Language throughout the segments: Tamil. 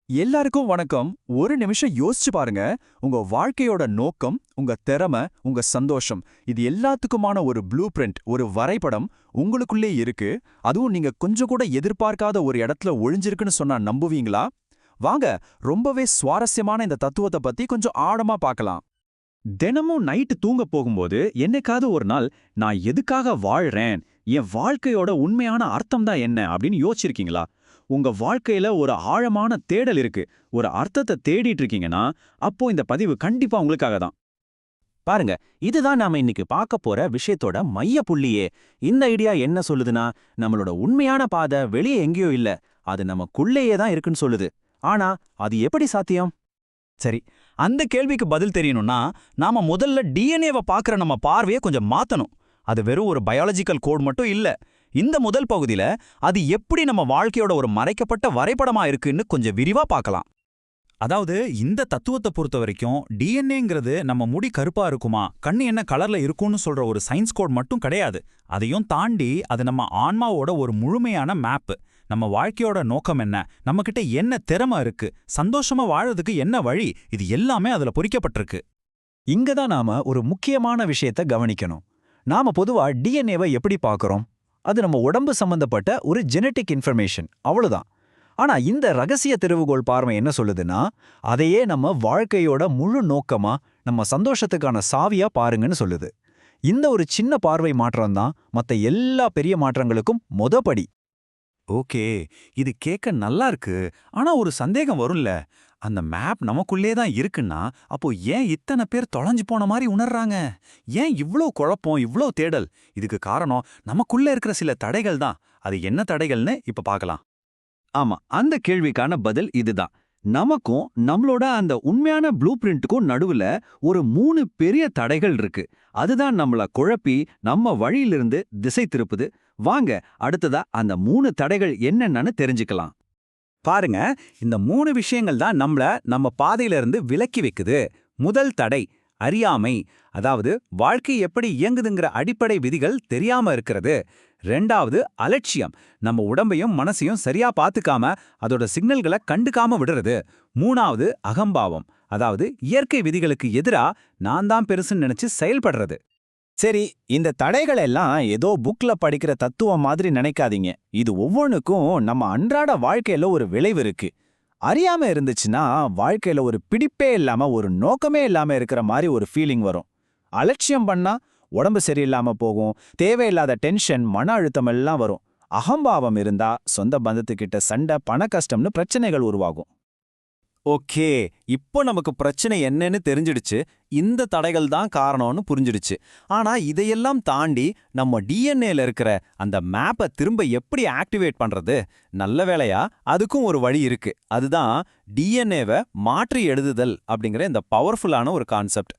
எல்லாருக்கும் வணக்கம். ஒரு நிமிஷம் யோசிச்சு பாருங்க. உங்க வாழ்க்கையோட நோக்கம், உங்க திறமை, உங்க சந்தோஷம் இது எல்லாத்துக்குமான ஒரு ப்ளூ பிரிண்ட், ஒரு வரைபடம் உங்களுக்குள்ளே இருக்கு. அதுவும் நீங்க கொஞ்சம் கூட எதிர்பார்க்காத ஒரு இடத்துல ஒளிஞ்சிருக்குன்னு சொன்னா நம்புவீங்களா? வாங்க, ரொம்பவே சுவாரஸ்யமான இந்த தத்துவத்தை பத்தி கொஞ்சம் ஆழமா பார்க்கலாம். தினமும் நைட்டு தூங்க போகும்போது என்னைக்காவது ஒரு நாள் நான் எதுக்காக வாழ்றேன், என் வாழ்க்கையோட உண்மையான அர்த்தம் தான் என்ன அப்படின்னு யோசிச்சிருக்கீங்களா? உங்க வாழ்க்கையில ஒரு ஆழமான தேடல் இருக்கு, ஒரு அர்த்தத்தை தேடிட்டு இருக்கீங்கன்னா, அப்போ இந்த பதிவு கண்டிப்பா உங்களுக்காக தான். பாருங்க, இதுதான் நாம இன்னைக்கு பார்க்க போற விஷயத்தோட மைய புள்ளியே. இந்த ஐடியா என்ன சொல்லுதுன்னா, நம்மளோட உண்மையான பாதை வெளியே எங்கேயோ இல்ல, அது நமக்குள்ளேயே தான் இருக்குன்னு சொல்லுது. ஆனா அது எப்படி சாத்தியம்? சரி, அந்த கேள்விக்கு பதில் தெரியணும்னா நாம முதல்ல டிஎன்ஏவை பார்க்குற நம்ம பார்வையை கொஞ்சம் மாத்தணும். அது வெறும் ஒரு பயாலஜிக்கல் கோட் மட்டும் இல்ல. இந்த முதல் பகுதியில அது எப்படி நம்ம வாழ்க்கையோட ஒரு மறைக்கப்பட்ட வரைபடமா இருக்குன்னு கொஞ்சம் விரிவா பார்க்கலாம். அதாவது இந்த தத்துவத்தை பொறுத்த வரைக்கும் டிஎன்ஏங்கிறது நம்ம முடி கருப்பா இருக்குமா, கண்ணு என்ன கலர்ல இருக்கும்னு சொல்ற ஒரு சயின்ஸ் கோட் மட்டும் கிடையாது. அதையும் தாண்டி அது நம்ம ஆன்மாவோட ஒரு முழுமையான மேப். நம்ம வாழ்க்கையோட நோக்கம் என்ன, நம்மகிட்ட என்ன திறமை இருக்கு, சந்தோஷமா வாழறதுக்கு என்ன வழி, இது எல்லாமே அதுல பொறிக்கப்பட்டிருக்கு. இங்க தான் நாம ஒரு முக்கியமான விஷயத்த கவனிக்கணும். நாம பொதுவா டிஎன்ஏவை எப்படி பார்க்கறோம்? அது நம்ம உடம்பு சம்பந்தப்பட்ட ஒரு ஜெனட்டிக் இன்ஃபர்மேஷன், அவ்வளவுதான். ஆனா இந்த ரகசிய திறவுகோல் பார்வை என்ன சொல்லுதுன்னா, அதையே நம்ம வாழ்க்கையோட முழு நோக்கமா, நம்ம சந்தோஷத்துக்கான சாவியா பாருங்கன்னு சொல்லுது. இந்த ஒரு சின்ன பார்வை மாற்றம் தான் மத்த எல்லா பெரிய மாற்றங்களுக்கும் மொதபடி. ஓகே, இது கேட்க நல்லா இருக்கு. ஆனா ஒரு சந்தேகம் வரும்ல, அந்த மேப் நமக்குள்ளே தான் இருக்குன்னா, அப்போ ஏன் இத்தனை பேர் தொலைஞ்சு போன மாதிரி உணர்றாங்க? ஏன் இவ்ளோ குழப்பம், இவ்ளோ தேடல்? இதுக்கு காரணம் நமக்குள்ள இருக்கிற சில தடைகள் தான். அது என்ன தடைகள்னு இப்ப பார்க்கலாம். ஆமா, அந்த கேள்விக்கான பதில் இதுதான். நமக்கும் நம்மளோட அந்த உண்மையான ப்ளூ பிரிண்ட்டுக்கும் நடுவுல ஒரு 3 பெரிய தடைகள் இருக்கு. அதுதான் நம்மள குழப்பி நம்ம வழியிலிருந்து திசை திருப்புது. வாங்க, அடுத்ததா அந்த 3 தடைகள் என்னென்னு தெரிஞ்சுக்கலாம். பாருங்க, இந்த 3 விஷயங்கள் தான் நம்மள நம்ம பாதையில இருந்து விலக்கி வைக்குது. முதல் தடை அறியாமை, அதாவது வாழ்க்கை எப்படி இயங்குதுங்கிற அடிப்படை விதிகள் தெரியாம இருக்கிறது. 2வது அலட்சியம், நம்ம உடம்பையும் மனசையும் சரியா பாத்துக்காம அதோட சிக்னல்களை கண்டுக்காம விடுறது. 3வது அகம்பாவம், அதாவது இயற்கை விதிகளுக்கு எதிரா நான் தான் பெருசுன்னு நினைச்சு செயல்படுறது. சரி, இந்த தடைகள் எல்லாம் ஏதோ புக்ல படிக்கிற தத்துவம் மாதிரி நினைக்காதீங்க. இது ஒவ்வொன்றுக்கும் நம்ம அன்றாட வாழ்க்கையில ஒரு விளைவு இருக்கு. அறியாம இருந்துச்சுன்னா வாழ்க்கையில ஒரு பிடிப்பே இல்லாம, ஒரு நோக்கமே இல்லாம இருக்கிற மாதிரி ஒரு ஃபீலிங் வரும். அலட்சியம் பண்ணா உடம்பு சரியில்லாம போகும், தேவையில்லாத டென்ஷன், மன அழுத்தம் எல்லாம் வரும். அகம்பாவம் இருந்தா சொந்த பந்தத்துக்கிட்ட சண்டை, பண கஷ்டம்னு பிரச்சனைகள் உருவாகும். ஓகே, இப்போ நமக்கு பிரச்சனை என்னன்னு தெரிஞ்சிடுச்சு. இந்த தடைகள் தான் காரணம்னு புரிஞ்சிடுச்சு. ஆனா இதையெல்லாம் தாண்டி நம்ம டிஎன்ஏல இருக்கிற அந்த மேப்பை திரும்ப எப்படி ஆக்டிவேட் பண்றது? நல்ல வேளையா அதுக்கும் ஒரு வழி இருக்கு. அதுதான் டிஎன்ஏவை மாற்றி எழுதுதல் அப்படிங்கிற இந்த பவர்ஃபுல்லான ஒரு கான்செப்ட்.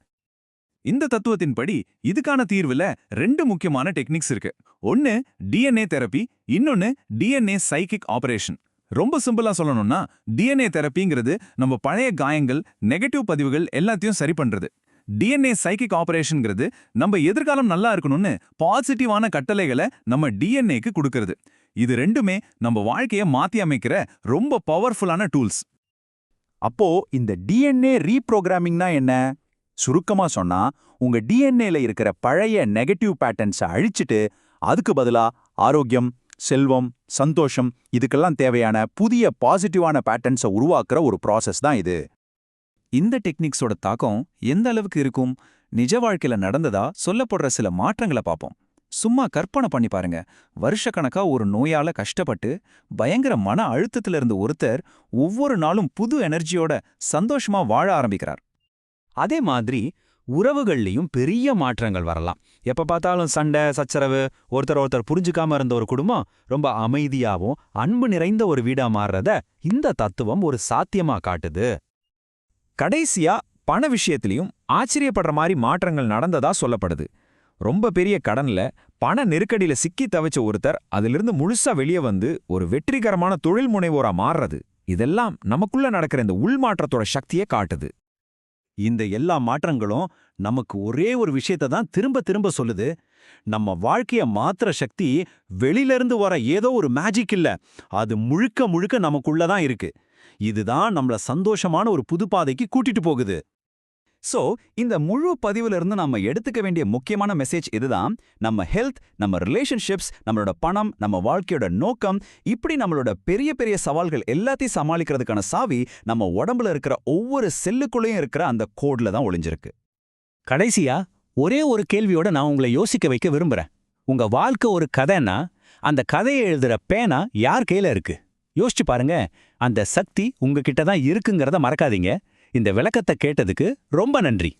இந்த தத்துவத்தின்படி இதுக்கான தீர்வுல 2 முக்கியமான டெக்னிக்ஸ் இருக்கு. ஒன்னு டிஎன்ஏ தெரப்பி, இன்னொன்னு டிஎன்ஏ சைக்கிக் ஆபரேஷன். ரொம்ப சிம்பிளா சொல்லணும்னா, டிஎன்ஏ தெரப்பிங்கிறது நம்ம பழைய காயங்கள், நெகட்டிவ் பதிவுகள் எல்லாத்தையும் சரி பண்றது. டிஎன்ஏ சைக்கிக் ஆபரேஷன்ங்கிறது நம்ம எதிர்காலம் நல்லா இருக்கணும்னு பாசிட்டிவான கட்டளைகளை நம்ம டிஎன்ஏக்கு கொடுக்கறது. இது ரெண்டுமே நம்ம வாழ்க்கையை மாத்தி அமைக்கிற ரொம்ப பவர்ஃபுல்லான டூல்ஸ். அப்போ இந்த டிஎன்ஏ ரீப்ரோகிராமிங்னா என்ன? சுருக்கமா சொன்னா, உங்க டிஎன்ஏல இருக்கிற பழைய நெகட்டிவ் பேட்டர்ன்ஸை அழிச்சிட்டு அதுக்கு பதிலா ஆரோக்கியம், செல்வம், சந்தோஷம் இதுக்கெல்லாம் தேவையான புதிய பாசிட்டிவான பேட்டர்ன்ஸை உருவாக்குற ஒரு ப்ராசஸ் தான் இது. இந்த டெக்னிக்ஸோட தாக்கம் எந்த அளவுக்கு இருக்கும்? நிஜ வாழ்க்கையில நடந்ததா சொல்லப்படுற சில மாற்றங்களை பார்ப்போம். சும்மா கற்பனை பண்ணி பாருங்க. வருஷக்கணக்கா ஒரு நோயால கஷ்டப்பட்டு பயங்கர மன அழுத்தத்துல இருந்த ஒருத்தர் ஒவ்வொரு நாளும் புது எனர்ஜியோட சந்தோஷமா வாழ ஆரம்பிக்கிறார். அதே மாதிரி உறவுகள்லயும் பெரிய மாற்றங்கள் வரலாம். எப்ப பார்த்தாலும் சண்டை, சச்சரவு, ஒருத்தர் புரிஞ்சுக்காம இருந்த ஒரு குடும்பம் ரொம்ப அமைதியாவும் அன்பு நிறைந்த ஒரு வீடா மாறுறத இந்த தத்துவம் ஒரு சாத்தியமா காட்டுது. கடைசியா பண விஷயத்திலையும் ஆச்சரியப்படுற மாதிரி மாற்றங்கள் நடந்ததா சொல்லப்படுது. ரொம்ப பெரிய கடன்ல, பண நெருக்கடியில சிக்கி தவிச்ச ஒருத்தர் அதிலிருந்து முழுசா வெளியே வந்து ஒரு வெற்றிகரமான தொழில் முனைவோரா மாறுறது. இதெல்லாம் நமக்குள்ள நடக்கிற இந்த உள்மாற்றத்தோட சக்தியை காட்டுது. இந்த எல்லா மாற்றங்களும் நமக்கு ஒரே ஒரு விஷயத்தை தான் திரும்ப திரும்ப சொல்லுது. நம்ம வாழ்க்கைய மாத்துற சக்தி வெளியிலிருந்து வர ஏதோ ஒரு மேஜிக் இல்ல, அது முழுக்க முழுக்க நமக்குள்ள தான் இருக்கு. இதுதான் நம்மள சந்தோஷமான ஒரு புது பாதைக்கு கூட்டிட்டு போகுது. சோ இந்த முழு பதிவுல இருந்து நம்ம எடுத்துக்க வேண்டிய முக்கியமான மெசேஜ் இதுதான். நம்ம ஹெல்த், நம்ம ரிலேஷன்ஷிப்ஸ், நம்மளோட பணம், நம்ம வாழ்க்கையோட நோக்கம், இப்படி நம்மளோட பெரிய பெரிய சவால்கள் எல்லாத்தையும் சமாளிக்கிறதுக்கான சாவி நம்ம உடம்புல இருக்கிற ஒவ்வொரு செல்லுக்குள்ளேயும் இருக்கிற அந்த கோட்ல தான் ஒளிஞ்சிருக்கு. கடைசியா ஒரே ஒரு கேள்வியோட நான் உங்களை யோசிக்க வைக்க விரும்புறேன். உங்க வாழ்க்கை ஒரு கதைன்னா அந்த கதையை எழுதுற பேனா யார் கையில இருக்கு? யோசிச்சு பாருங்க. அந்த சக்தி உங்ககிட்ட தான் இருக்குங்கிறத மறக்காதீங்க. இந்த விளக்கத்தை கேட்டதுக்கு ரொம்ப நன்றி.